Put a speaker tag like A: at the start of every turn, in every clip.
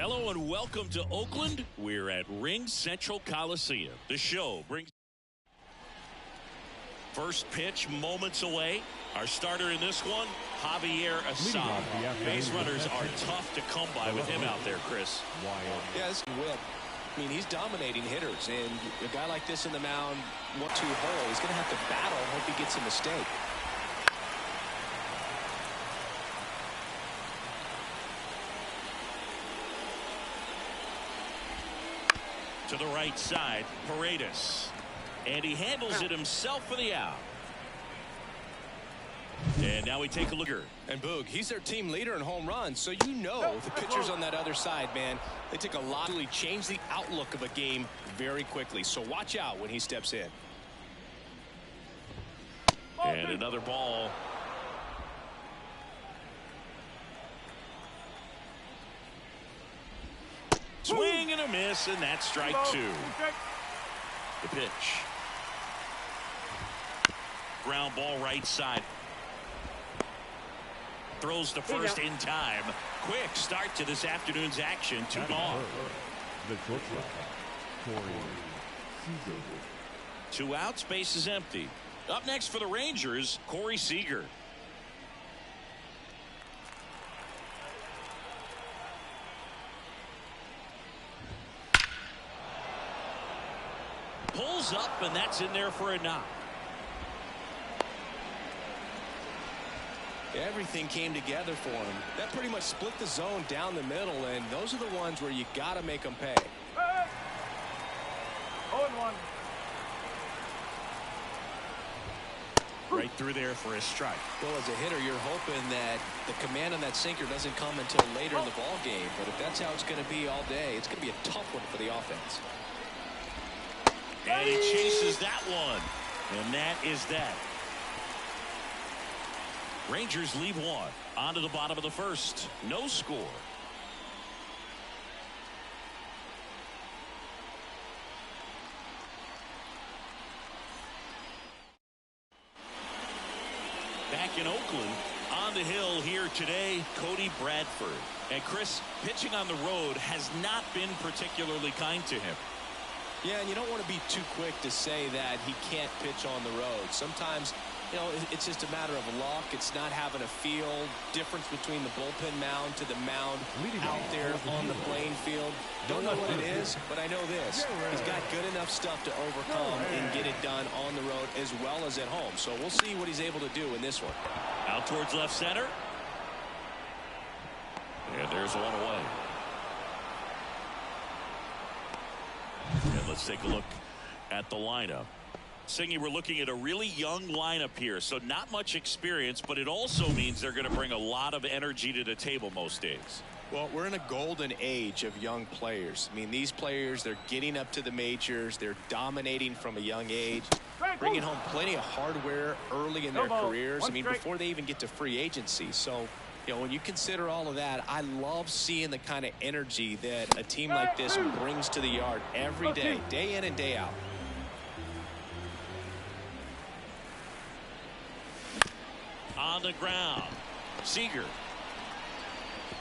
A: Hello and welcome to Oakland. We're at Ring Central Coliseum. The show brings first pitch moments away. Our starter in this one, Javier Assad. Base runners are tough to come by with him out there, Chris.
B: Yeah, this whip. I mean, he's dominating hitters, and a guy like this in the mound, 1-2 hole, he's going to have to battle. Hope he gets a mistake.
A: To the right side, Paredes. And he handles it himself for the out. And now we take a look here.
B: And Boog, he's their team leader in home runs, so you know the pitchers on that other side, man, they take a lot to really change the outlook of a game very quickly. So watch out when he steps in.
A: And another ball. Swing and a miss, and that's strike two. The pitch. Ground ball right side. Throws to first in time. Quick start to this afternoon's action. 2 gone. 2 outs, base is empty. Up next for the Rangers, Corey Seager. Pulls up, and that's in there for a knock.
B: Everything came together for him. That pretty much split the zone down the middle, and those are the ones where you got to make them pay.
C: 0-1.
A: Right through there for a strike.
B: Well, as a hitter, you're hoping that the command on that sinker doesn't come until later in the ball game. But if that's how it's going to be all day, it's going to be a tough one for the offense.
A: And he chases that one. And that is that. Rangers leave one. On to the bottom of the first. No score. Back in Oakland, on the hill here today, Cody Bradford. And Chris, pitching on the road has not been particularly kind to him.
B: Yeah, and you don't want to be too quick to say that he can't pitch on the road. Sometimes, you know, it's just a matter of luck. It's not having a feel difference between the bullpen mound to the mound out there on the playing field. Don't know what it is, but I know this. He's got good enough stuff to overcome and get it done on the road as well as at home. So we'll see what he's able to do in this one.
A: Out towards left center. And there's one away. And let's take a look at the lineup. Singy, we're looking at a really young lineup here, so not much experience, but it also means they're going to bring a lot of energy to the table most days.
B: Well, we're in a golden age of young players. I mean, these players, they're getting up to the majors. They're dominating from a young age, bringing home plenty of hardware early in their careers. I mean, before they even get to free agency. So, you know, when you consider all of that, I love seeing the kind of energy that a team like this brings to the yard every day, day in and day out.
A: On the ground, Seager.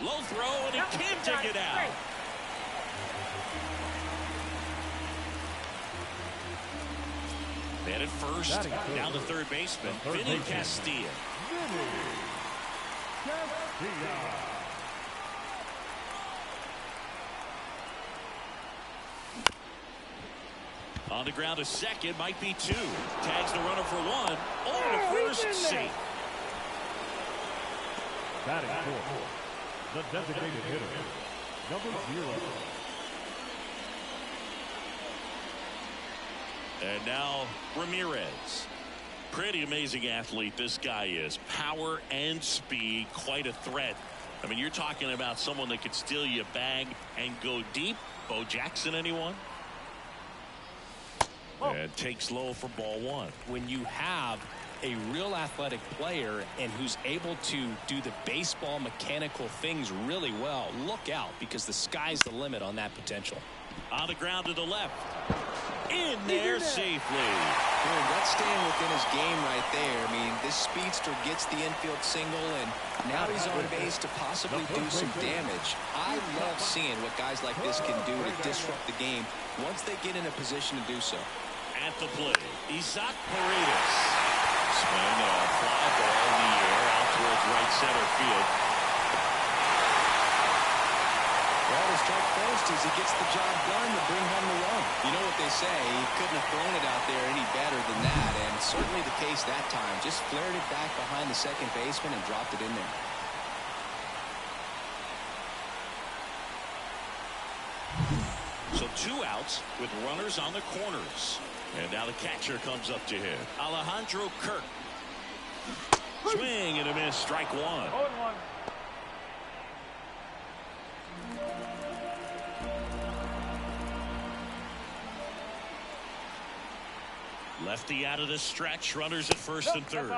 A: Low throw, and he can't take it out. Man at first, down the third baseman, Vinny Castilla. On the ground to second, might be 2. Tags the runner for 1. Oh, to first, safe.
C: Batting fourth, the designated hitter, number 0.
A: And now Ramirez. Pretty amazing athlete this guy is. Power and speed, quite a threat. I mean, you're talking about someone that could steal you a bag and go deep. Bo Jackson, anyone? And takes low for ball 1.
B: When you have a real athletic player and who's able to do the baseball mechanical things really well, look out, because the sky's the limit on that potential.
A: On the ground to the left. in there safely.
B: Boom, that's staying within his game right there. I mean, this speedster gets the infield single, and now he's on base to possibly do some damage. I love seeing what guys like this can do to disrupt the game once they get in a position to do so.
A: At the plate, Isaac Paredes. Swing a fly ball in the air out towards right center field.
B: Well, to strike first as he gets the job done to bring home the run. You know what they say, he couldn't have thrown it out there any better than that, and certainly the case that time. Just flared it back behind the second baseman and dropped it in there.
A: So 2 outs with runners on the corners. And now the catcher comes up to him. Alejandro Kirk. Swing and a miss. Strike 1.
C: 0-1.
A: Lefty out of the stretch. Runners at first and third.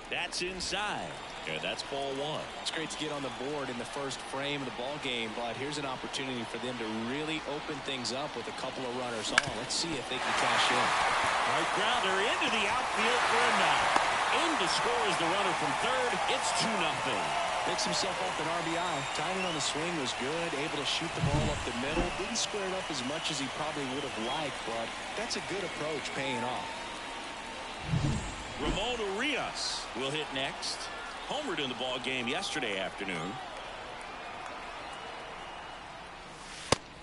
A: That's inside. And that's ball 1.
B: It's great to get on the board in the first frame of the ball game, but here's an opportunity for them to really open things up with a couple of runners on. Let's see if they can cash in.
A: Right grounder into the outfield for a knock. In to score is the runner from third. It's 2-0.
B: Picks himself up an RBI. Timing on the swing was good. Able to shoot the ball up the middle. Didn't square it up as much as he probably would have liked, but that's a good approach paying off.
A: Ramon Urias will hit next. Homered in the ball game yesterday afternoon.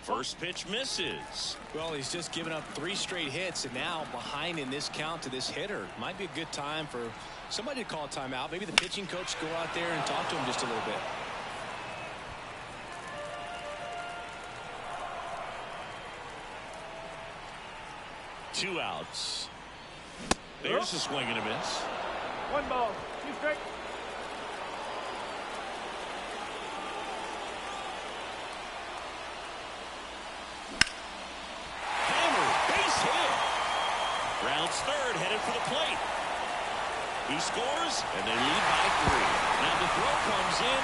A: First pitch misses.
B: Well, he's just given up 3 straight hits, and now behind in this count to this hitter. Might be a good time for somebody to call a timeout. Maybe the pitching coach go out there and talk to him just a little bit.
A: Two outs. There's a swing and a miss.
C: 1 ball. 2 strikes.
A: Rounds third, headed for the plate. He scores, and they lead by 3. Now the throw comes in.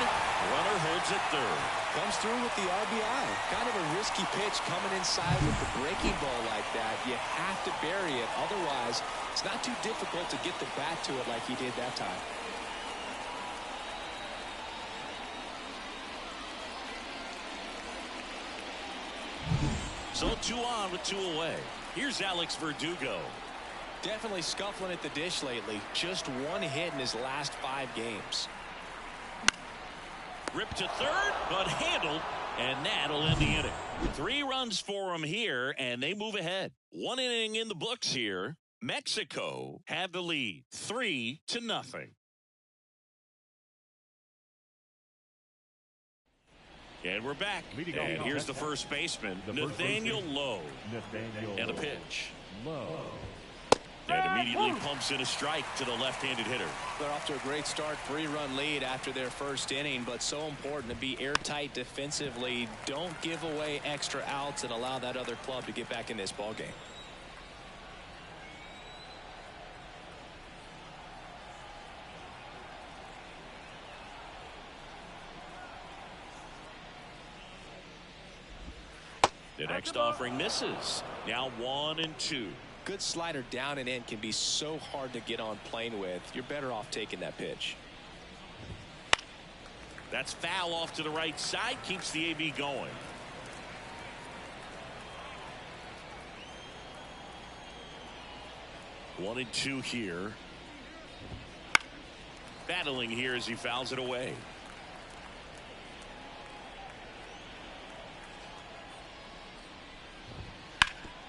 A: Runner holds at third.
B: Comes through with the RBI. Kind of a risky pitch coming inside with the breaking ball like that. You have to bury it. Otherwise, it's not too difficult to get the bat to it like he did that time.
A: So 2 on with 2 away. Here's Alex Verdugo.
B: Definitely scuffling at the dish lately. Just 1 hit in his last 5 games.
A: Ripped to third, but handled, and that'll end the inning. 3 runs for him here, and they move ahead. 1 inning in the books here. Mexico have the lead, 3-0. And we're back. And here's the first baseman, Nathaniel Lowe. And a pitch. And immediately pumps in a strike to the left-handed hitter.
B: They're off to a great start, 3-run lead after their first inning, but so important to be airtight defensively. Don't give away extra outs and allow that other club to get back in this ball game.
A: The next offering misses. Now 1-2.
B: Good slider down and in can be so hard to get on plane with. You're better off taking that pitch.
A: That's foul off to the right side. Keeps the AB going. One and two here. Battling here as he fouls it away.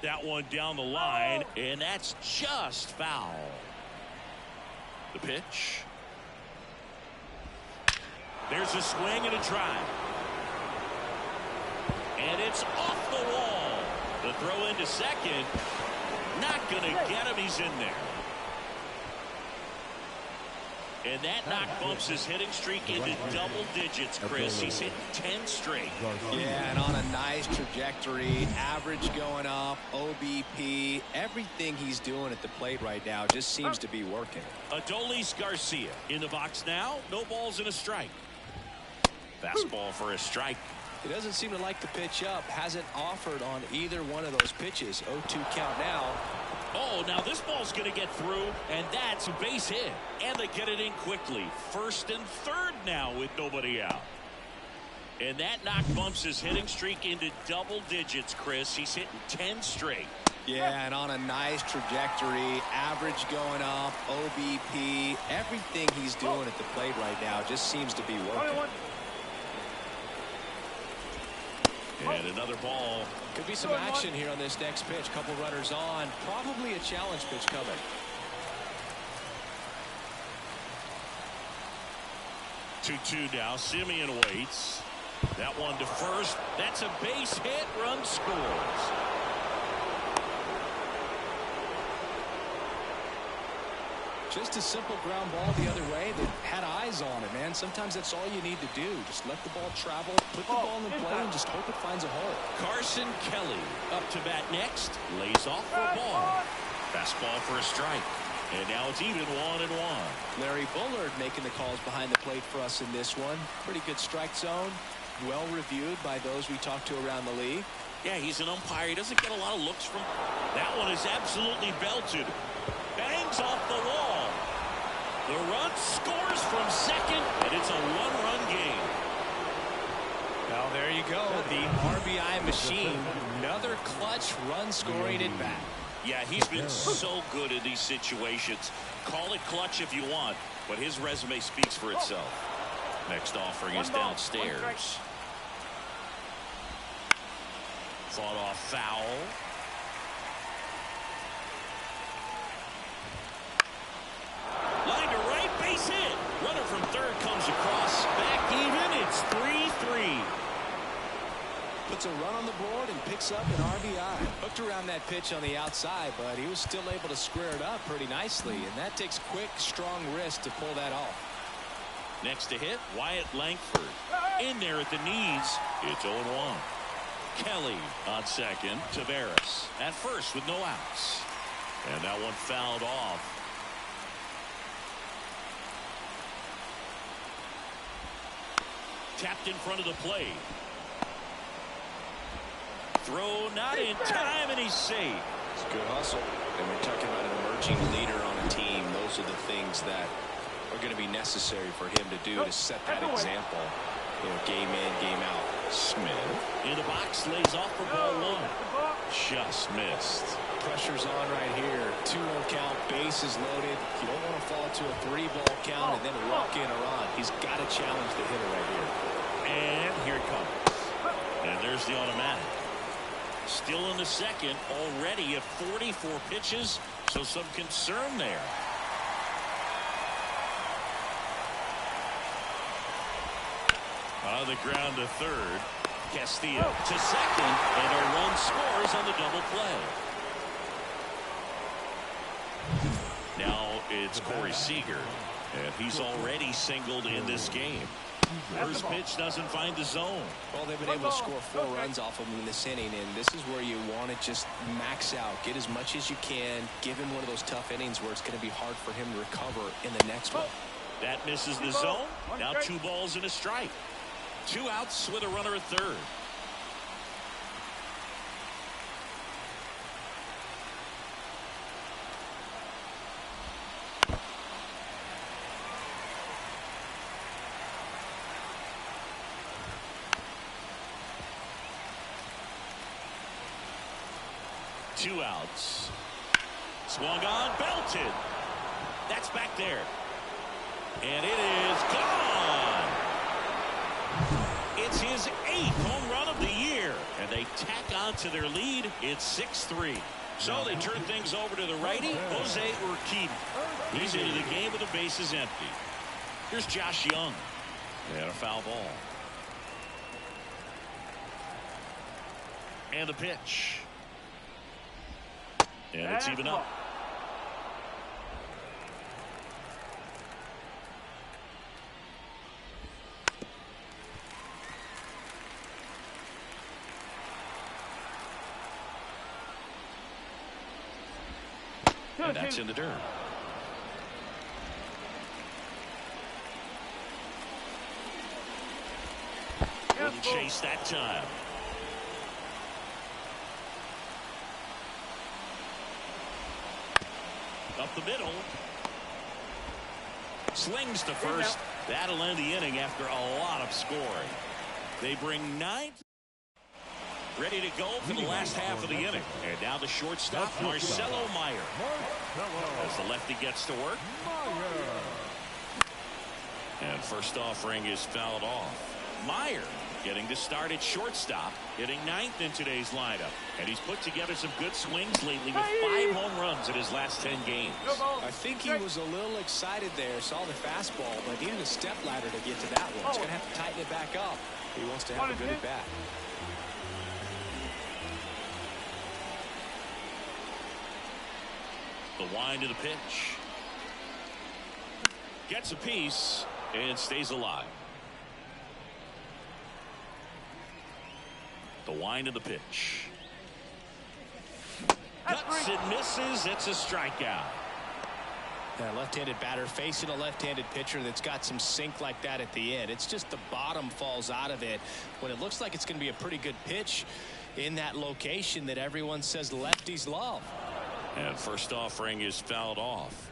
A: That one down the line, and that's just foul. The pitch. There's a swing and a drive. And it's off the wall. The throw into second. Not going to get him. He's in there. And that knock bumps his hitting streak into double digits, Chris. He's hit 10 straight.
B: Yeah, and on a nice trajectory. Average going up, OBP. Everything he's doing at the plate right now just seems to be working.
A: Adolis Garcia in the box now. No balls and a strike. Fastball for a strike.
B: He doesn't seem to like the pitch up. Hasn't offered on either one of those pitches. 0-2 count now.
A: Oh, now this ball's going to get through, and that's a base hit. And they get it in quickly. First and third now with nobody out. And that knock bumps his hitting streak into double digits, Chris. He's hitting 10 straight.
B: Yeah, and on a nice trajectory. Average going up, OBP. Everything he's doing at the plate right now just seems to be working.
A: And another ball.
B: Could be some action here on this next pitch. Couple runners on. Probably a challenge pitch coming.
A: 2-2 now. Simeon waits. That one to first. That's a base hit. Run scores.
B: Just a simple ground ball the other way. They had eyes on it, man. Sometimes that's all you need to do. Just let the ball travel, put the ball in the play, and just hope it finds a hole.
A: Carson Kelly up to bat next. Lays off for a ball. Fastball for a strike. And now it's even 1-1.
B: Larry Bullard making the calls behind the plate for us in this one. Pretty good strike zone. Well reviewed by those we talked to around the league.
A: Yeah, he's an umpire. He doesn't get a lot of looks from. That one is absolutely belted. Bangs off the wall. The run scores from second, and it's a one-run game.
B: Well, there you go. The RBI machine. Another clutch run scoring at bat.
A: Yeah, he's been so good in these situations. Call it clutch if you want, but his resume speaks for itself. Next offering is downstairs. Fought off foul. Line to right, base hit. Runner from third comes across. Back even. It's 3-3.
B: Puts a run on the board and picks up an RBI. Hooked around that pitch on the outside, but he was still able to square it up pretty nicely, and that takes quick, strong wrist to pull that off.
A: Next to hit, Wyatt Langford. In there at the knees. It's 0-1. Kelly on second. Taveras at first with no outs. And that one fouled off. Tapped in front of the plate. Throw not in time, and he's safe.
B: It's a good hustle. And we're talking about an emerging leader on a team. Those are the things that are going to be necessary for him to do to set that example. You know, game in, game out.
A: Smith in the box, lays off for ball one. Just missed.
B: Pressure's on right here. 2-0 count, bases loaded. You don't want to fall to a 3-ball count and then walk in or on. He's got to challenge the hitter right here.
A: And here it comes. And there's the automatic. Still in the second, already at 44 pitches, so some concern there. On the ground to third. Castillo to second, and a run scores on the double play. Now it's Corey Seager, and he's already singled in this game. First pitch doesn't find the zone.
B: Well, they've been able to score 4 runs off of him in this inning, and this is where you want to just max out. Get as much as you can. Give him one of those tough innings where it's going to be hard for him to recover in the next one.
A: That misses the zone. Now 2 balls and a strike. 2 outs with a runner at third. Two outs. Swung on, belted. That's back there. And it is gone. It's his 8th home run of the year. And they tack on to their lead. It's 6-3. So they turn things over to the righty, Jose Urquidy. He's into the game with the bases empty. Here's Josh Young. And a foul ball. And the pitch. And it's even up. And that's in the dirt. With Couldn't chase that time. Up the middle. Slings to first. That'll end the inning after a lot of scoring. They bring 9. Ready to go for the last half of the inning. And now the shortstop, Marcelo Meyer. As the lefty gets to work. And first offering is fouled off. Meyer getting to start at shortstop, hitting 9th in today's lineup. And he's put together some good swings lately with 5 home runs in his last 10 games.
B: I think he was a little excited there, saw the fastball, but needed a step ladder to get to that one. He's going to have to tighten it back up. He wants to have a good at bat.
A: The wind of the pitch. Gets a piece and stays alive. The wind of the pitch. Cuts and misses. It's a strikeout.
B: That left-handed batter facing a left-handed pitcher that's got some sink like that at the end. It's just the bottom falls out of it when it looks like it's going to be a pretty good pitch in that location that everyone says lefties love.
A: And first offering is fouled off.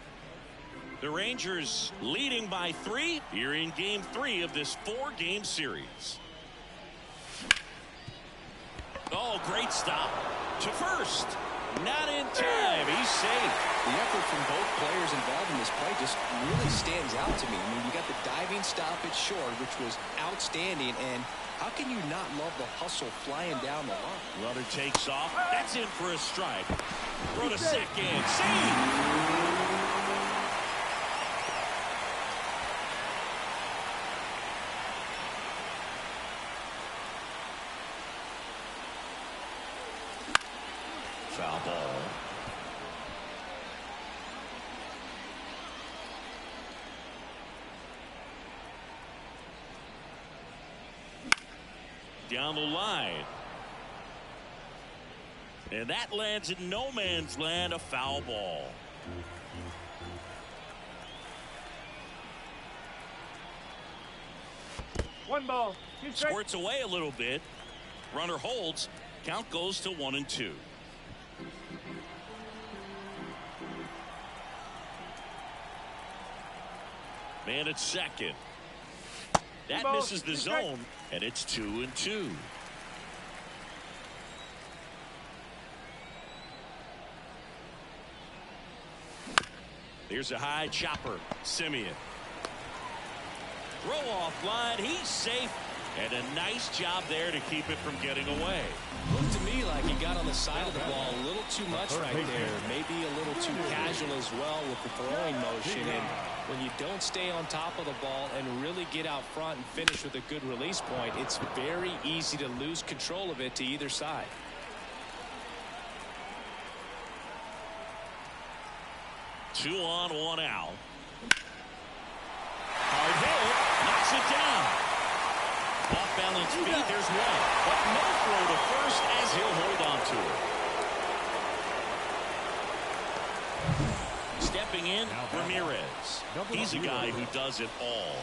A: The Rangers leading by 3 here in game 3 of this 4-game series. Oh, great stop to first. Not in time. He's safe.
B: The effort from both players involved in this play just really stands out to me. I mean, you got the diving stop at short, which was outstanding, and how can you not love the hustle flying down the line?
A: Runner takes off. That's in for a strike. Throw to second. Save. Foul ball. Down the line. And that lands in no man's land, a foul ball.
D: One ball.
A: Squirts away a little bit. Runner holds. Count goes to 1-2. Man at second. That misses the zone, and it's 2-2. Here's a high chopper. Simeon. Throw off line. He's safe. And a nice job there to keep it from getting away.
B: Looked to me like he got on the side of the ball a little too much right there. Maybe a little too casual as well with the throwing motion. And when you don't stay on top of the ball and really get out front and finish with a good release point, it's very easy to lose control of it to either side.
A: Two on, one out. Hard hit. Knocks it down. Off balance feet. There's one. But no throw to first as he'll hold on to it. Stepping in, Ramirez. He's a guy who does it all.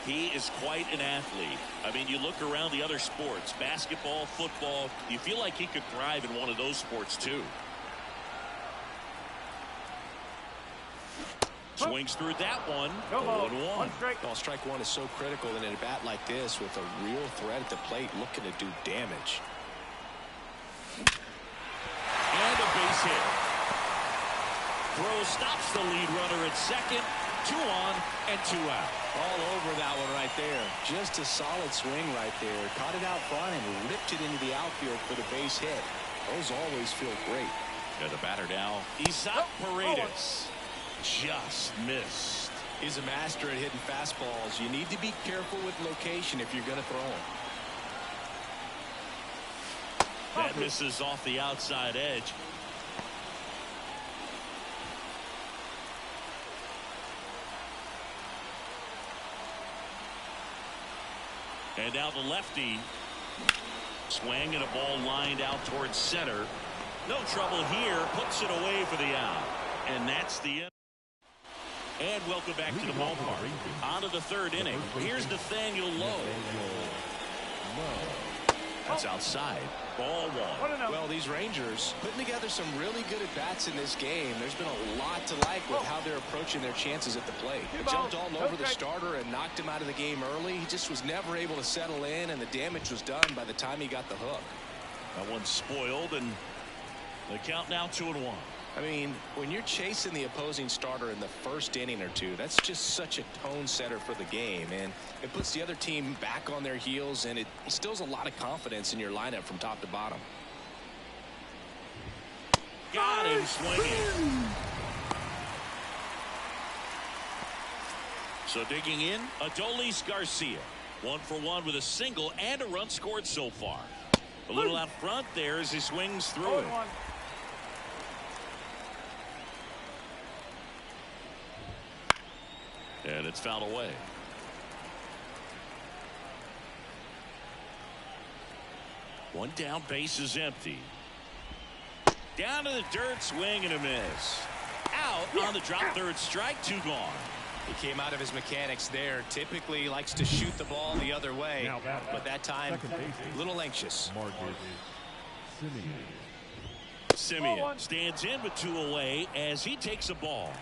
A: He is quite an athlete. I mean, you look around the other sports, basketball, football, you feel like he could thrive in one of those sports too. Swings through that one. 0-1.
B: Well, strike one is so critical in a bat like this with a real threat at the plate looking to do damage.
A: And a base hit. Throw stops the lead runner at second. 2 on and 2 out.
B: All over that one right there. Just a solid swing right there. Caught it out front and ripped it into the outfield for the base hit. Those always feel great.
A: And the batter now, Isaac Paredes. Just missed.
B: He's a master at hitting fastballs. You need to be careful with location if you're going to throw them.
A: That misses off the outside edge. And now the lefty. Swing and a ball lined out towards center. No trouble here. Puts it away for the out. And that's the end. And welcome back to the ballpark. On to the third inning. Here's Nathaniel Lowe. That's outside. Ball one.
B: Well, these Rangers putting together some really good at-bats in this game. There's been a lot to like with how they're approaching their chances at the plate. They jumped all over the starter and knocked him out of the game early. He just was never able to settle in, and the damage was done by the time he got the hook.
A: That one's spoiled, and the count now 2-1.
B: I mean, when you're chasing the opposing starter in the first inning or two, that's just such a tone setter for the game, and it puts the other team back on their heels, and it instills a lot of confidence in your lineup from top to bottom.
A: Got him swinging. So digging in, Adolis Garcia. 1 for 1 with a single and a run scored so far. A little out front there as he swings through it. And it's fouled away. One down, base is empty. Down to the dirt, swing and a miss. Out on the drop, third strike, 2 gone.
B: He came out of his mechanics there. Typically he likes to shoot the ball the other way, but that time a little anxious.
A: Simeon stands in with 2 away as he takes a ball.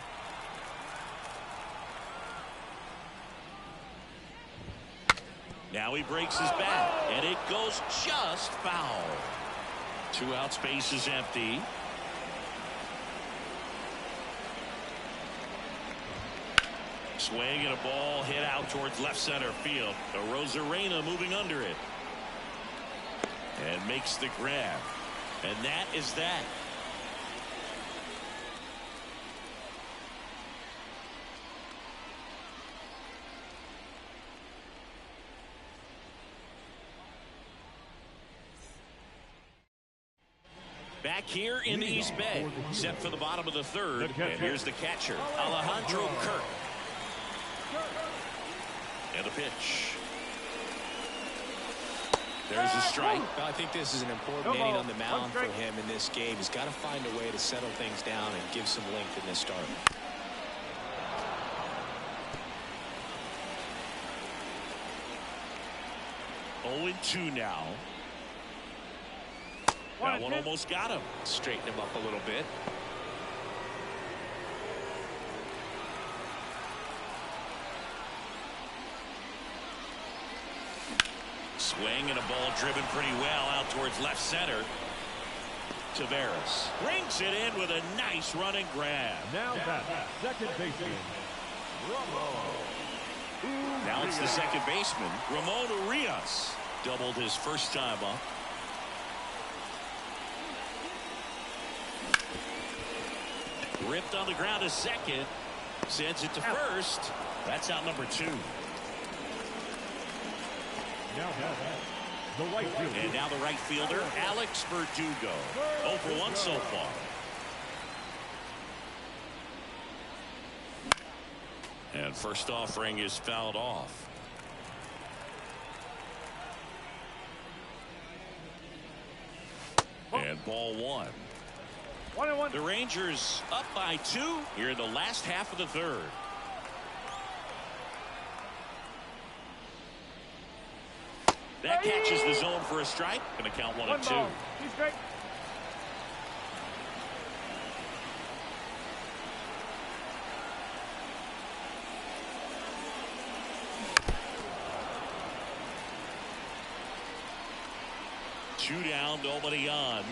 A: Now he breaks his bat, and it goes just foul. 2 outs, base is empty. Swing and a ball hit out towards left center field. Arozarena moving under it. And makes the grab. And that is that. Back here in the East Bay, set for the bottom of the third, and here's the catcher, Alejandro Kirk. And a pitch. There's a strike.
B: Well, I think this is an important inning on the mound for him in this game. He's got to find a way to settle things down and give some length in this start.
A: Oh, 2 now. That one almost got him.
B: Straighten him up a little bit.
A: Swing and a ball driven pretty well out towards left center. Taveras brings it in with a nice running grab.
C: Now that's second baseman, Ramon.
A: Now it's the second baseman, Ramon Urias. Doubled his first time up. Ripped on the ground to second. Sends it to first. That's out number 2.
C: Now the right fielder.
A: And now the right fielder, Alex Verdugo. 0 for 1 so far. And first offering is fouled off. And ball 1.
C: 1-1.
A: The Rangers up by 2 here in the last half of the third. That catches the zone for a strike. Going to count 1-2.
C: He's great.
A: Two down, nobody on.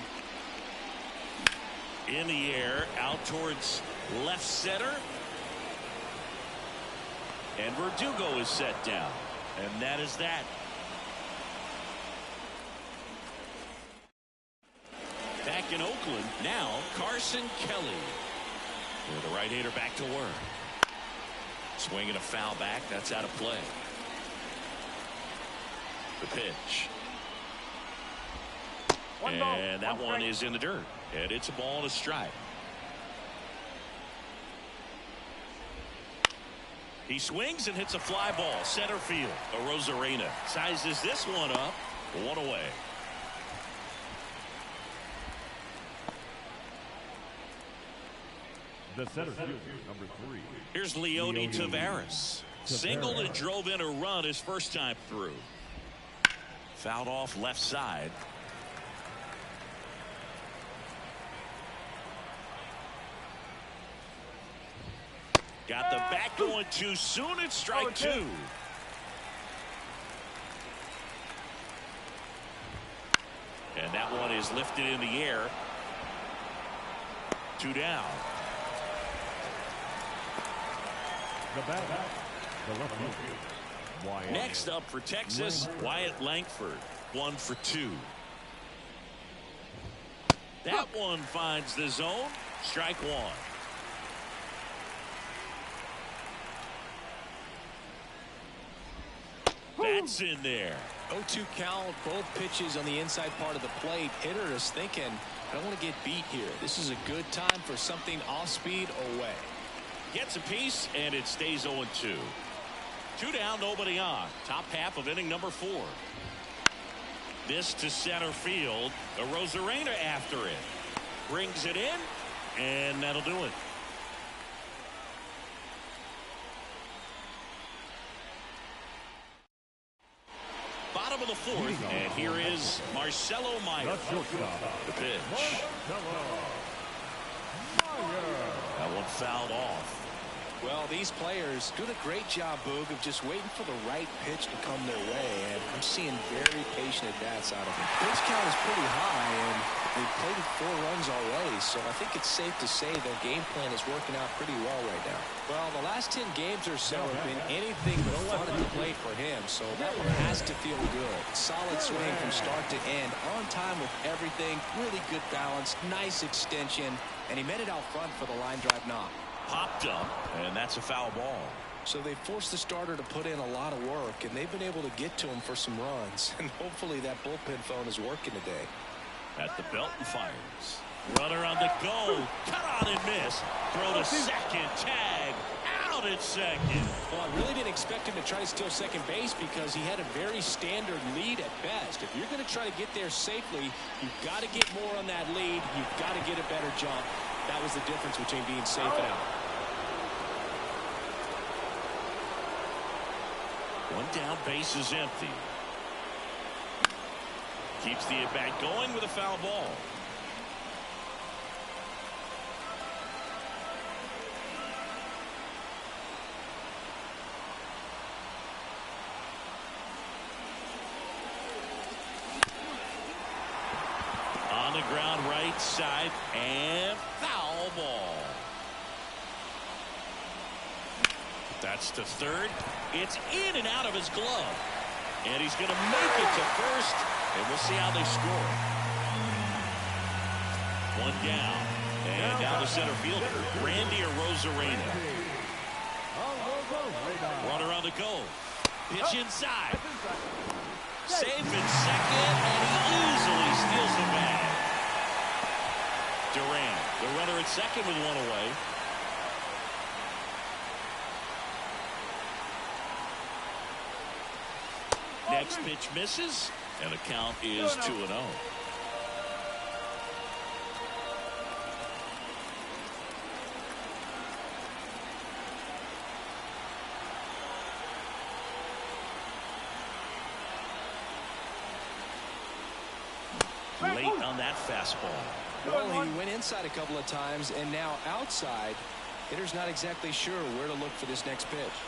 A: In the air, out towards left center. And Verdugo is set down. And that is that. Back in Oakland, now Carson Kelly. With the right-hander back to work. Swinging a foul back, that's out of play. The pitch. And that one is in the dirt. And it's a ball and a strike. He swings and hits a fly ball. Center field. Arozarena sizes this one up. 1 away.
C: The center fielder, number 3.
A: Here's Leody Taveras. Singled and drove in a run his first time through. Fouled off left side. Got the bat going too soon. It's strike two. And that one is lifted in the air. 2 down.
C: The bat, the left fielder.
A: Next up for Texas, Wyatt Langford. 1 for 2. That one finds the zone. Strike one. That's in there.
B: 0-2 count, both pitches on the inside part of the plate. Hitter is thinking, I don't want to get beat here. This is a good time for something off speed away.
A: Gets a piece, and it stays 0-2. 2 down, nobody on. Top half of inning number 4. This to center field. Arozarena after it. Brings it in, and that'll do it. Bottom of the 4th, and here is Marcelo Meyer. The pitch. That one fouled off.
B: Well, these players do a great job, Boog, of just waiting for the right pitch to come their way, and I'm seeing very patient at-bats out of them. Pitch count is pretty high, and they've played 4 runs already, so I think it's safe to say their game plan is working out pretty well right now. Well, the last 10 games or so have been anything but fun at the plate for him, so that one has to feel good. Solid swing from start to end, on time with everything, really good balance, nice extension, and he made it out front for the line drive knock.
A: Popped up, and that's a foul ball.
B: So they forced the starter to put in a lot of work, and they've been able to get to him for some runs. And hopefully that bullpen phone is working today.
A: At the belt and fires. Runner on the go. Cut on and miss. Throw to second. Tag. Out at second.
B: Well, I really didn't expect him to try to steal second base because he had a very standard lead at best. If you're going to try to get there safely, you've got to get more on that lead. You've got to get a better jump. That was the difference between being safe and out.
A: 1 down, base is empty. Keeps the at-bat going with a foul ball. On the ground, right side, and foul ball. That's to third. It's in and out of his glove. And he's going to make it to first. And we'll see how they score. 1 down. And down the center fielder, Randy Arozarena. Runner on the go. Pitch inside. Safe in second, and he easily steals the bag. Durant, the runner at second with 1 away. Next pitch misses, and the count is 2-0. Late on that fastball.
B: Well, he went inside a couple of times, and now outside. Hitter's not exactly sure where to look for this next pitch.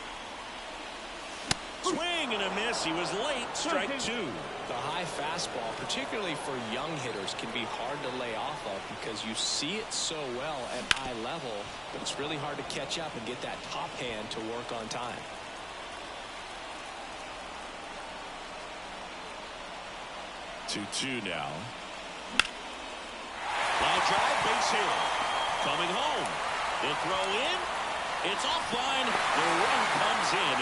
A: Swing and a miss. He was late. Strike 2.
B: The high fastball, particularly for young hitters, can be hard to lay off of because you see it so well at eye level, but it's really hard to catch up and get that top hand to work on time.
A: Two now. Line drive, base hit. Coming home. The throw in. It's offline. The run comes in.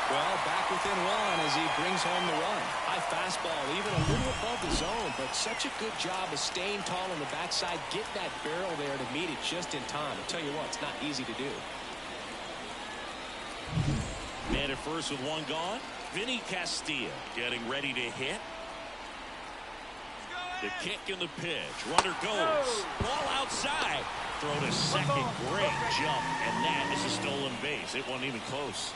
B: Well, back within 1 as he brings home the run. High fastball, even a little above the zone, but such a good job of staying tall on the backside, getting that barrel there to meet it just in time. I'll tell you what, it's not easy to do.
A: Man at first with 1 gone. Vinny Castilla getting ready to hit. The kick and the pitch. Runner goes. Ball outside. Throw to second. Great jump. And that is a stolen base. It wasn't even close.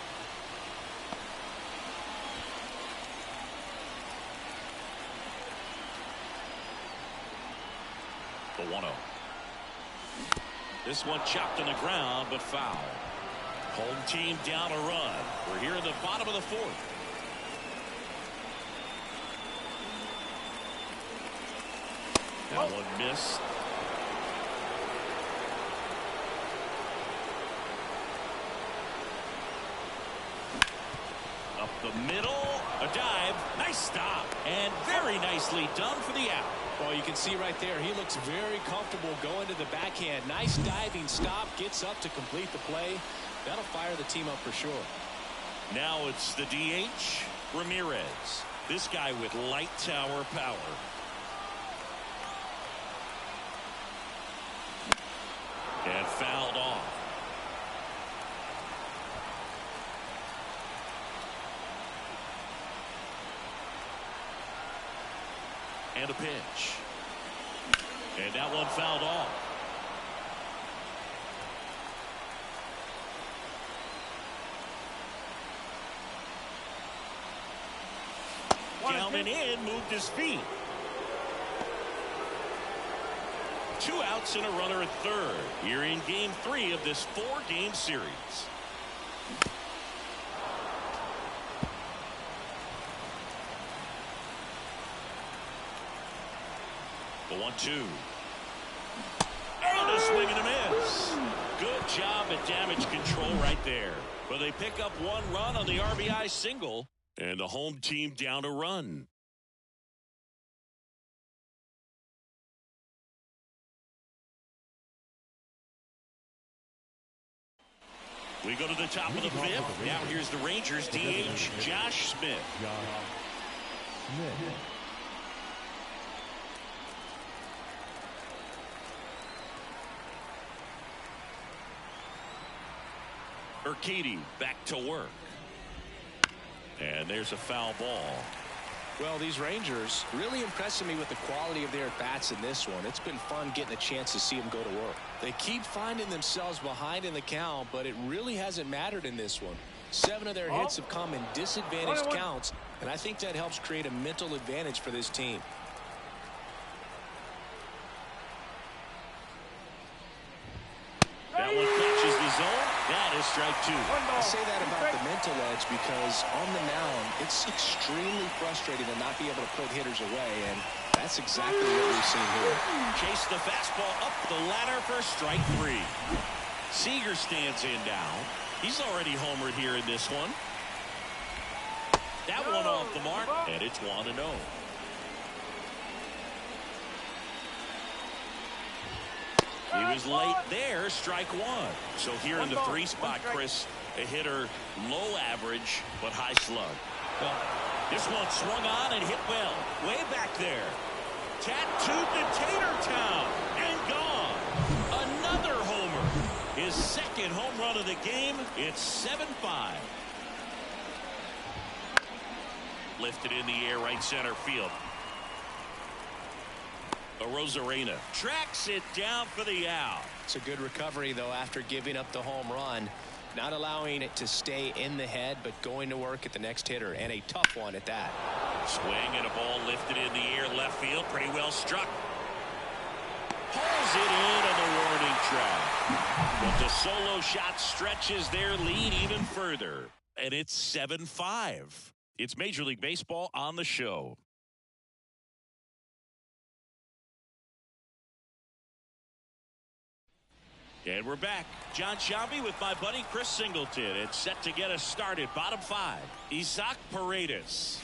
A: The 1-0. This one chopped on the ground, but foul. Home team down a run. We're here in the bottom of the 4th. That one missed. Up the middle, a dive, nice stop, and very nicely done for the out.
B: Well, you can see right there, he looks very comfortable going to the backhand. Nice diving stop, gets up to complete the play. That'll fire the team up for sure.
A: Now it's the DH, Ramirez. This guy with light tower power. And fouled off. And a pitch. And that one fouled off. Down and in, moved his feet. 2 outs and a runner at third. Here in game 3 of this 4-game series. The 1-2. And a swing and a miss. Good job at damage control right there. But they pick up 1 run on the RBI single. And the home team down a run. We go to the top of the 5th. Now here's the Rangers DH, Josh Smith. Urquidy back to work. And there's a foul ball.
B: Well, these Rangers really impressing me with the quality of their at-bats in this one. It's been fun getting a chance to see them go to work. They keep finding themselves behind in the count, but it really hasn't mattered in this one. 7 of their hits have come in disadvantaged counts, and I think that helps create a mental advantage for this team.
A: That one catches the zone. That is strike 2.
B: I say that about the mental edge because on the mound, it's extremely frustrating to not be able to put hitters away, and that's exactly what we've seen here.
A: Chase the fastball up the ladder for strike 3. Seager stands in now. He's already homered here in this one. That one off the mark, and it's 1-0. He was late there, strike 1. So here in the 3 spot, Chris, a hitter low average but high slug. Well, this one swung on and hit well. Way back there. Tattooed to Tatertown and gone. Another homer. His 2nd home run of the game. It's 7-5. Lifted in the air, right center field. Rosarena tracks it down for the out.
B: It's a good recovery, though, after giving up the home run. Not allowing it to stay in the head, but going to work at the next hitter, and a tough one at that.
A: Swing and a ball lifted in the air, left field, pretty well struck. Pulls it in on the warning track. But the solo shot stretches their lead even further. And it's 7-5. It's Major League Baseball on the show. And we're back. John Shambi with my buddy Chris Singleton. It's set to get us started. Bottom 5. Isaac Paredes.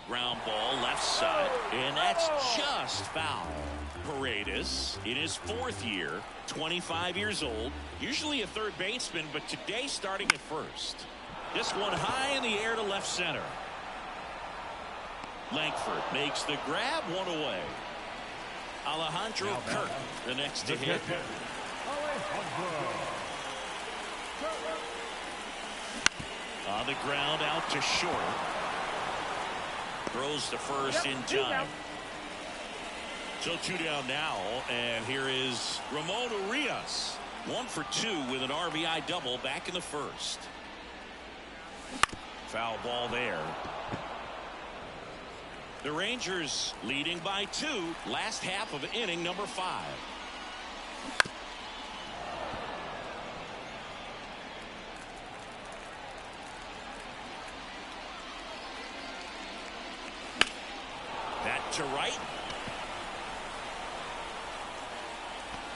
A: Ground ball left side. And that's just foul. Paredes in his 4th year. 25 years old. Usually a third baseman, but today starting at first. This one high in the air to left center. Langford makes the grab, 1 away. Alejandro Kirk, the next to hit. On the ground, out to short. Throws to first in time. So 2 down now, and here is Ramon Urias. 1 for 2 with an RBI double back in the 1st. Foul ball there. The Rangers leading by 2. Last half of inning number 5. Back to right.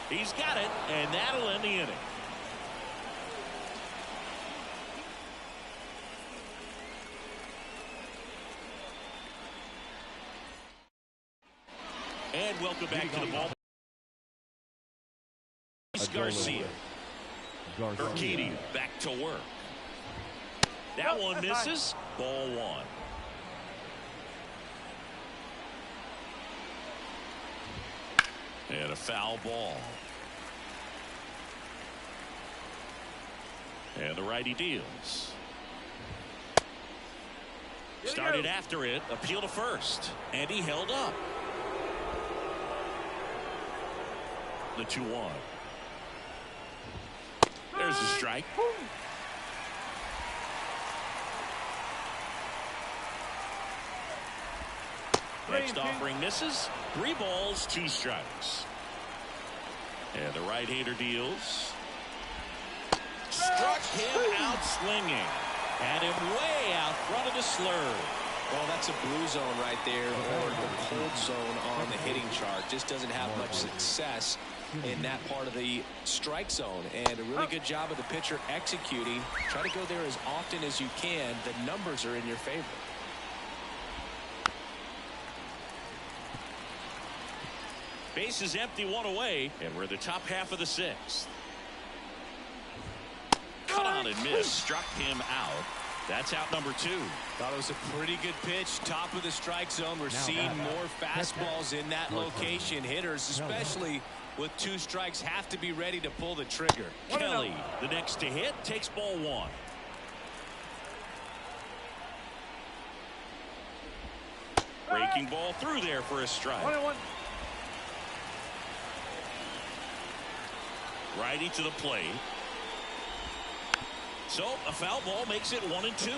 A: He's got it, and that'll end the inning. And welcome back to the ball. Garcia. Urquidy back to work. That one misses. Ball 1. And a foul ball. And the righty deals. Started after it. Appeal to first. And he held up. The 2-1. There's a strike. Next offering misses. 3 balls, 2 strikes. And the right-hander deals. Struck him out swinging. Had him way out front of the slurve.
B: Well, that's a blue zone right there, or the cold zone on the hitting chart. Just doesn't have much success in that part of the strike zone. And a really good job of the pitcher executing. Try to go there as often as you can. The numbers are in your favor.
A: Base is empty, 1 away, and we're in the top half of the 6th. Cut on and miss. Struck him out. That's out number 2.
B: Thought it was a pretty good pitch. Top of the strike zone. We're seeing more fastballs in that location. Hitters, especially with 2 strikes, have to be ready to pull the trigger.
A: Kelly, the next to hit, takes ball 1. Breaking ball through there for a strike. Righty to the plate. So a foul ball makes it 1-2.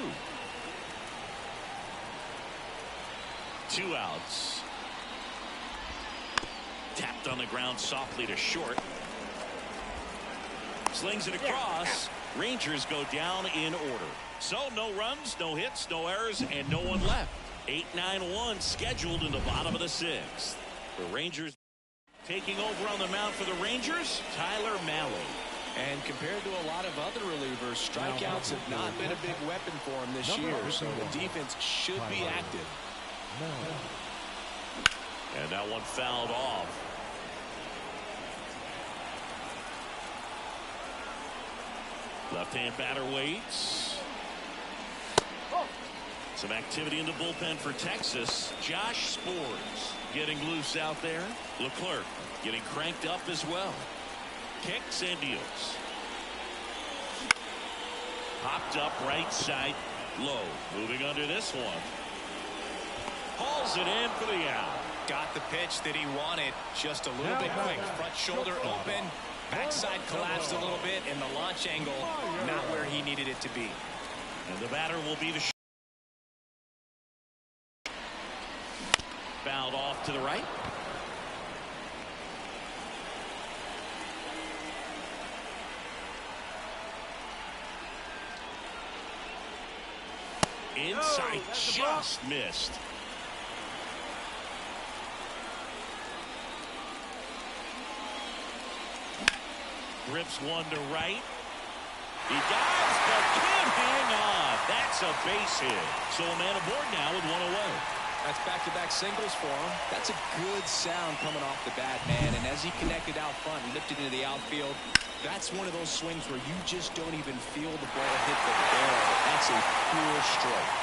A: 2 outs. Tapped on the ground softly to short. Slings it across. Rangers go down in order. So no runs, no hits, no errors, and no one left. 8-9-1 scheduled in the bottom of the 6th. The Rangers taking over on the mound for the Rangers, Tyler Mahle.
B: And compared to a lot of other relievers, strikeouts have not been a big weapon for him this year. So the defense should be active.
A: And that one fouled off. Left-hand batter waits. Some activity in the bullpen for Texas. Josh Spores getting loose out there. Leclerc getting cranked up as well. Kicks and deals. Popped up right side low. Moving under this one. Hauls it in for the out.
B: Got the pitch that he wanted. Just a little bit quick. Front shoulder open. Backside collapsed a little bit. And the launch angle not where he needed it to be.
A: And the batter will be the fouled off to the right. Inside, just missed. Rips one to right. He dives, but can't hang on. That's a base hit. So a man aboard now with 1 away.
B: That's back-to-back singles for him. That's a good sound coming off the bat, man. And as he connected out front and lifted into the outfield, that's one of those swings where you just don't even feel the ball hit the barrel. That's a pure stroke.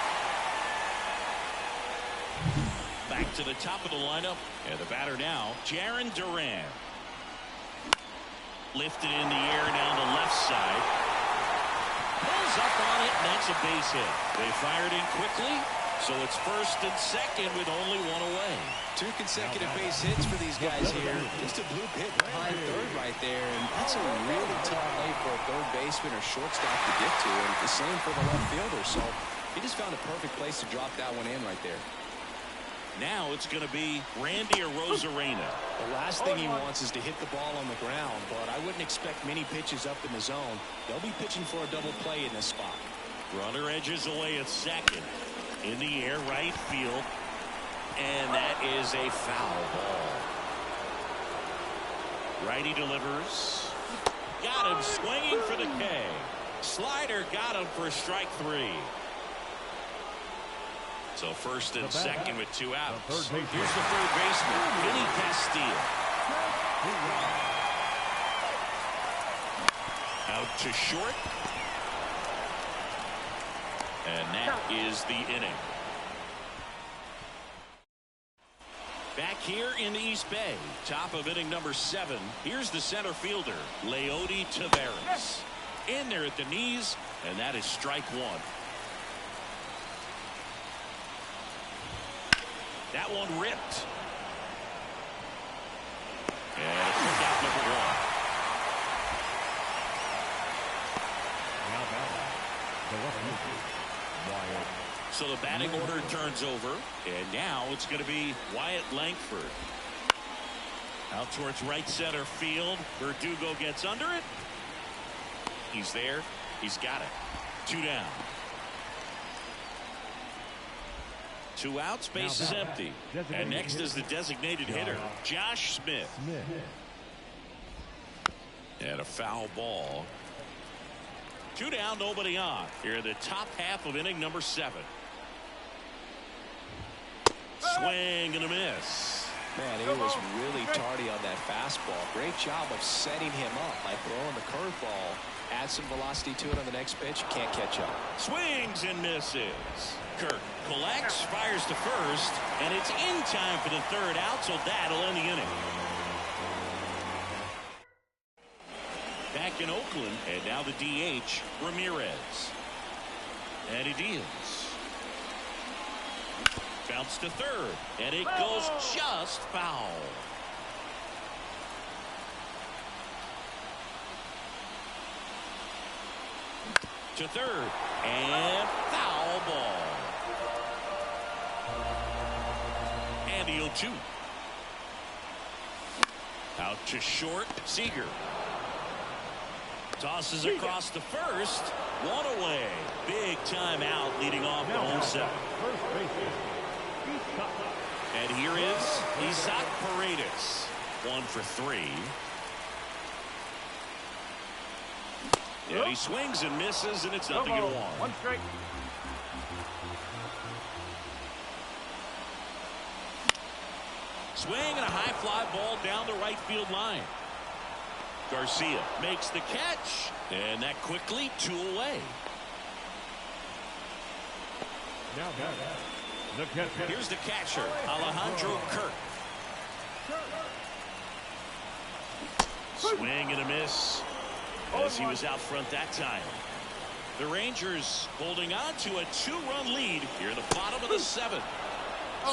A: Back to the top of the lineup. And the batter now, Jarren Duran. Lifted in the air down the left side. Pulls up on it, and that's a base hit. They fired in quickly, so it's first and second with only 1 away.
B: 2 consecutive base hits for these guys here. Just a blue hit behind third right there, and that's a really tough play for a third baseman or shortstop to get to, and the same for the left fielder. So he just found a perfect place to drop that one in right there.
A: Now it's going to be Randy Arozarena.
B: The last thing he wants is to hit the ball on the ground, but I wouldn't expect many pitches up in the zone. They'll be pitching for a double play in this spot.
A: Runner edges away at second. In the air, right field. And that is a foul ball. Righty delivers. Got him swinging for the K. Slider got him for strike 3. So first and second with 2 outs. Here's the third baseman, Vinny Castilla. Out to short. And that is the inning. Back here in the East Bay, top of inning number 7. Here's the center fielder, Leody Taveras. In there at the knees, and that is strike 1. That one ripped. And a quick out number 1.
C: Now batting, the left-hander, Wyatt.
A: So the batting order turns over, and now it's going to be Wyatt Langford. Out towards right center field. Verdugo gets under it. He's there. He's got it. 2 down. 2 outs, base is empty. And next is the designated hitter, Josh Smith. And a foul ball. 2 down, nobody on. Here in the top half of inning number 7. Swing and a miss.
B: Man, he was really tardy on that fastball. Great job of setting him up by throwing the curveball. Add some velocity to it on the next pitch. Can't catch up.
A: Swings and misses. Kirk collects, fires to first, and it's in time for the 3rd out, so that'll end the inning. Back in Oakland, and now the DH, Ramirez. And he deals. Bounce to 3rd, and it goes just foul. To 3rd, and foul ball. And the 0-2. Out to short, Seager. Tosses across to first. 1 away. Big time out leading off the home set. And here is Isaac Paredes. 1 for 3. And he swings and misses, and it's 0-1.
C: 1 strike.
A: Swing and a high fly ball down the right field line. Garcia makes the catch, and that quickly 2 away.
C: Now batting, the catcher.
A: Here's the catcher, Alejandro Kirk. Swing and a miss as he was out front that time. The Rangers holding on to a 2-run lead here in the bottom of the 7th.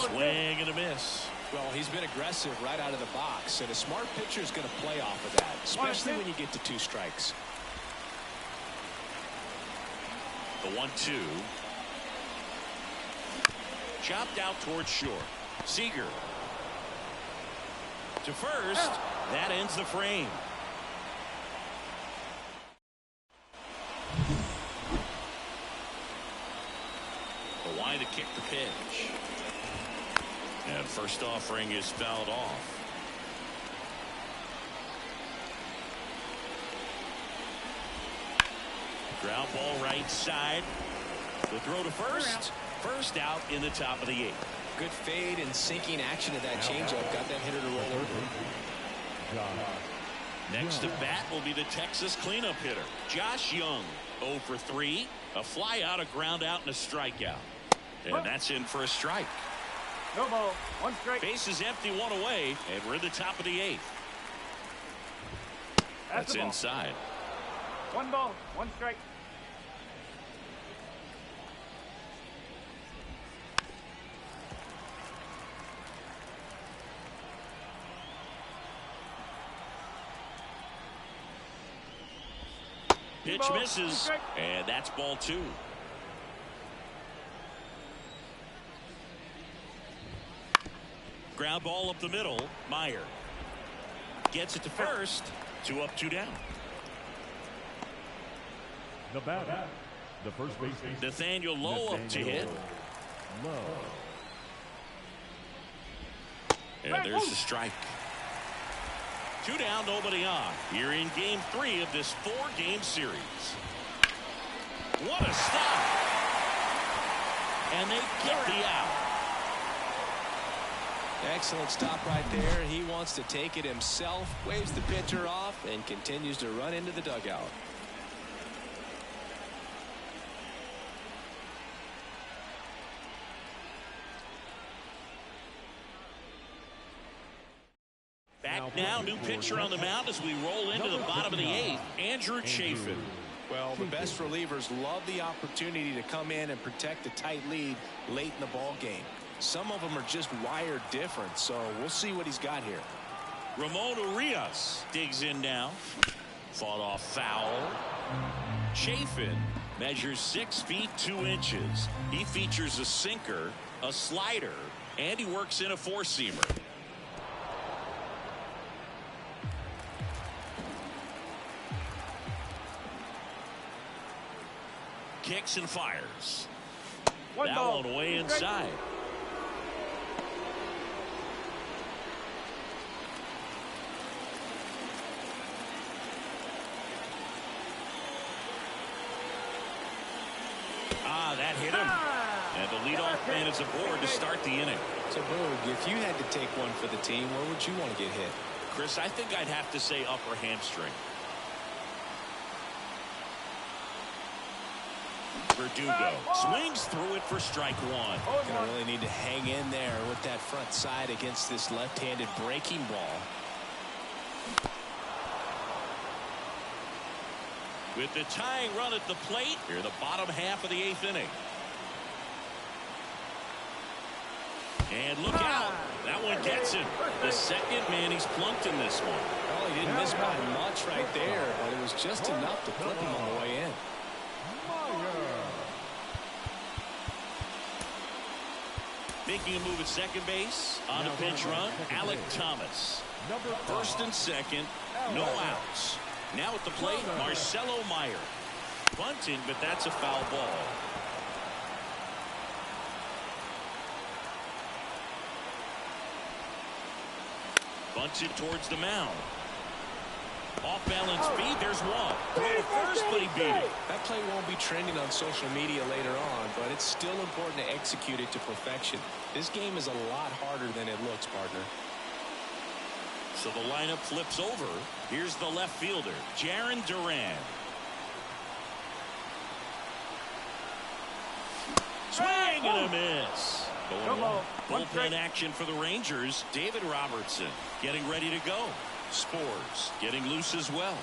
A: Swing and a miss.
B: Well, he's been aggressive right out of the box, and a smart pitcher is going to play off of that, especially when you get to 2 strikes.
A: The 1-2. Chopped out towards short. Seager. To first. That ends the frame. Kawhi to kick the pitch. And first offering is fouled off. Ground ball right side. The throw to first. First out in the top of the 8th.
B: Good fade and sinking action of that changeup. Got that hitter to roll over.
A: Next to bat will be the Texas cleanup hitter, Josh Young. 0 for 3. A fly out, a ground out, and a strikeout. And that's in for a strike.
C: No ball. 1 strike.
A: Base is empty, 1 away, and we're at the top of the 8th. That's inside.
C: 1 ball. 1 strike.
A: Pitch misses, and that's ball 2. Ground ball up the middle. Meyer gets it to first. 2 up, 2 down.
C: The batter, the first baseman,
A: Nathaniel Lowe up to hit. And there's the strike. 2 down, nobody on. Here in game 3 of this 4-game series. What a stop. And they get the out.
B: Excellent stop right there. He wants to take it himself, waves the pitcher off, and continues to run into the dugout.
A: Back now, new pitcher on the mound as we roll into the bottom of the 8th, Andrew Chafin.
B: Well, the best relievers love the opportunity to come in and protect a tight lead late in the ball game. Some of them are just wired different, so we'll see what he's got here.
A: Ramon Urias digs in now. Fought off foul. Chafin measures 6 feet 2 inches. He features a sinker, a slider, and he works in a 4-seamer. Kicks and fires. That one way inside. That hit him. And the leadoff man is aboard to start the inning.
B: So, Boog, if you had to take one for the team, where would you want to get hit?
A: Chris, I think I'd have to say upper hamstring. Verdugo swings through it for strike 1.
B: Gonna really need to hang in there with that front side against this left-handed breaking ball.
A: With the tying run at the plate, here in the bottom half of the 8th inning. And look out. That one gets him. The second man he's plunked in this one.
B: Well, he didn't miss by much right there, but it was just enough to flip him on the way in.
A: Making a move at second base on a pinch run, Alec Thomas. First and second, no outs. Now at the plate, Marcelo Meyer. Bunting, but that's a foul ball. Bunted towards the mound. Off balance feed, there's one. Throw to first, but he beat it.
B: That play won't be trending on social media later on, but it's still important to execute it to perfection. This game is a lot harder than it looks, partner.
A: So the lineup flips over. Here's the left fielder, Jarren Duran. Swing and a miss. Bullpen action for the Rangers. David Robertson getting ready to go. Spores getting loose as well.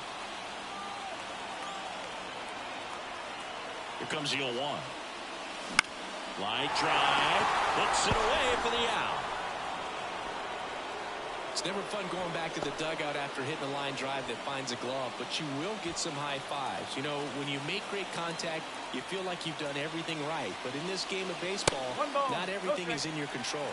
A: Here comes the 0-1. Line drive. Hooks it away for the out.
B: It's never fun going back to the dugout after hitting a line drive that finds a glove, but you will get some high fives. You know, when you make great contact, you feel like you've done everything right. But in this game of baseball, not everything is in your control.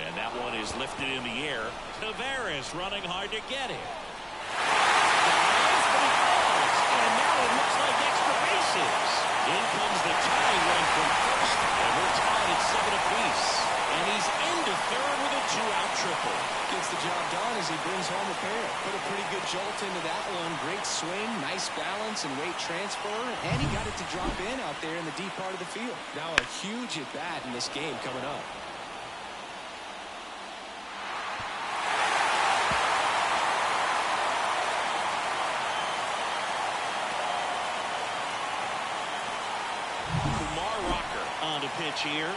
A: And that one is lifted in the air. Tavares running hard to get it. And now it looks like extra bases. In comes the tying run from first, and we're tied at 7 apiece. And he's into third with a 2-out triple.
B: Gets the job done as he brings home a pair. Put a pretty good jolt into that one. Great swing, nice balance and weight transfer, and he got it to drop in out there in the deep part of the field. Now a huge at bat in this game coming up.
A: Pitch here.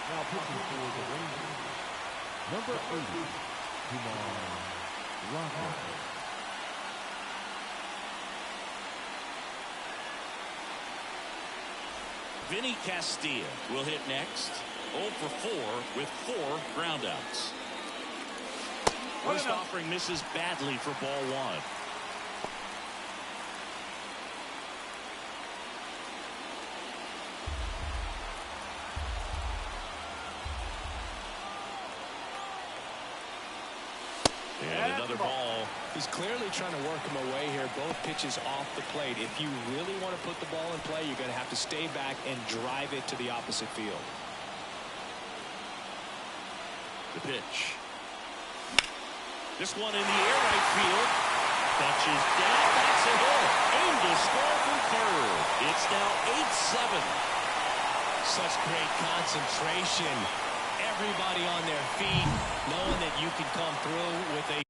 C: Now pitching for the Rangers, number 80, Kumar Rocker.
A: Vinny Castilla will hit next. 0 for 4 with 4 groundouts. First offering misses badly for ball 1. another ball.
B: He's clearly trying to work him away here. Both pitches off the plate. If you really want to put the ball in play, you're going to have to stay back and drive it to the opposite field.
A: The pitch. This one in the air, right field. Touches down. That's a hit. Aimed to score from third. It's now 8-7.
B: Such great concentration. Everybody on their feet, knowing that you can come through with a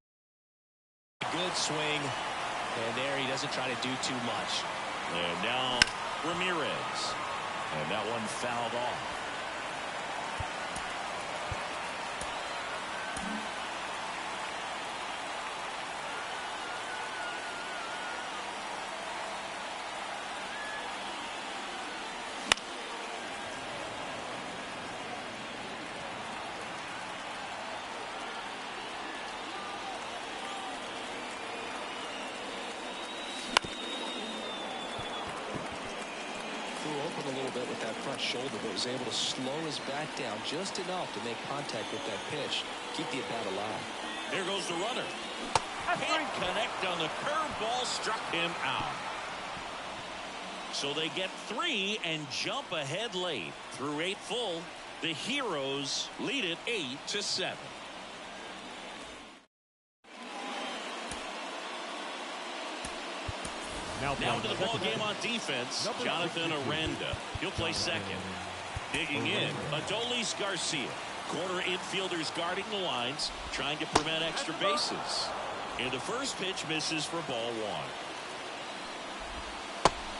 B: good swing. And there he doesn't try to do too much.
A: And now Ramirez. And that one fouled off.
B: Open a little bit with that front shoulder, but was able to slow his bat down just enough to make contact with that pitch. Keep the at-bat alive.
A: There goes the runner. Can't connect on the curveball, struck him out. So they get 3 and jump ahead late. Through 8 full, the Heroes lead it 8-7. Now to the ball game on defense, Jonathan Aranda. He'll play second. Digging in, Adolis Garcia. Corner infielders guarding the lines, trying to prevent extra bases. And the first pitch misses for ball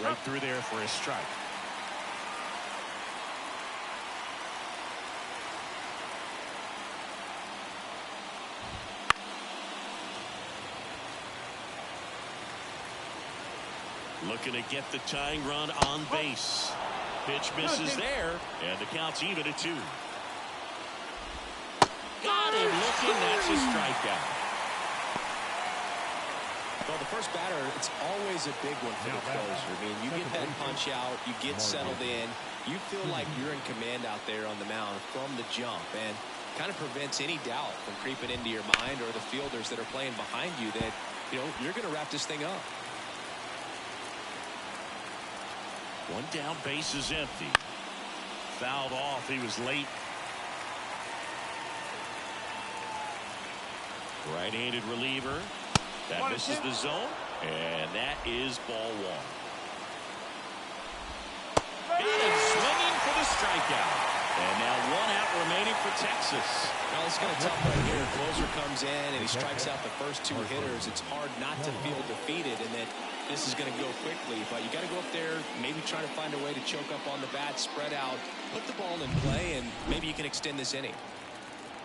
A: 1. Right through there for a strike. Looking to get the tying run on base. Pitch misses there, and the count's even at 2. Got him looking. That's a strikeout.
B: Well, the first batter, it's always a big one for the closer. I mean, you get that punch out, you get settled in, you feel like you're in command out there on the mound from the jump, and kind of prevents any doubt from creeping into your mind or the fielders that are playing behind you that, you know, you're going to wrap this thing up.
A: One down, base is empty. Fouled off. He was late. Right-handed reliever. That misses the zone. And that is ball 1. Got him swinging for the strikeout. And now 1 out remaining for Texas.
B: Well, it's kind of tough right here. Closer comes in and he strikes out the first 2 hitters. It's hard not to feel defeated and that this is going to go quickly. But you got to go up there, maybe try to find a way to choke up on the bat, spread out, put the ball in play, and maybe you can extend this inning.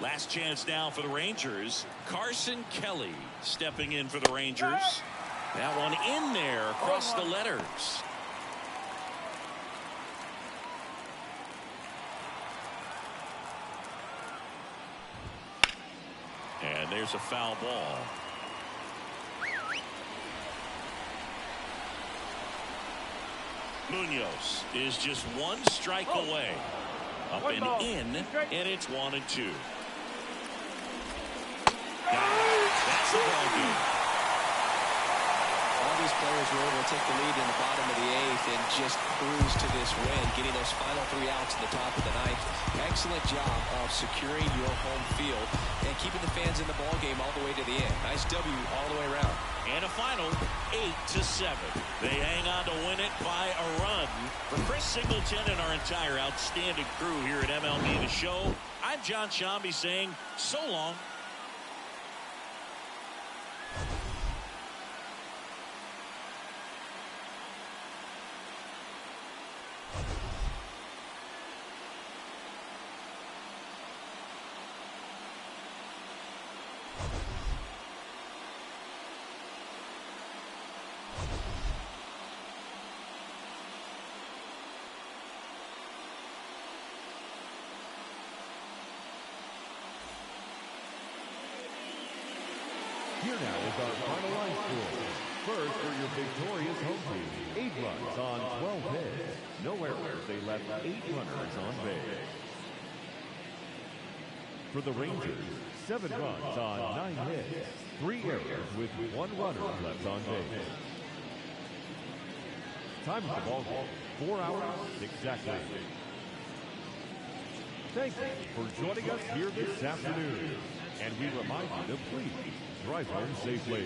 A: Last chance now for the Rangers. Carson Kelly stepping in for the Rangers. That one in there across the letters. And there's a foul ball. Munoz is just 1 strike away. Up and in, and it's 1-2. That's the ball game.
B: All these players were able to take the lead in the bottom of the 8th and just cruise to this win, getting those final 3 outs in the top of the 9th. Excellent job of securing your home field and keeping the fans in the ball game all the way to the end. Nice W all the way around.
A: And a final 8-7. They hang on to win it by a run. For Chris Singleton and our entire outstanding crew here at MLB The Show, I'm John Shambi saying so long.
C: Here now is our final line score. First for your victorious home team, 8 runs on 12 hits. No errors, they left 8 runners on base. For the Rangers, 7 runs on 9 hits, 3 errors with 1 runner left on base. Time of the ball game, 4 hours exactly. Thank you for joining us here this afternoon. And we remind you to please drive home safely.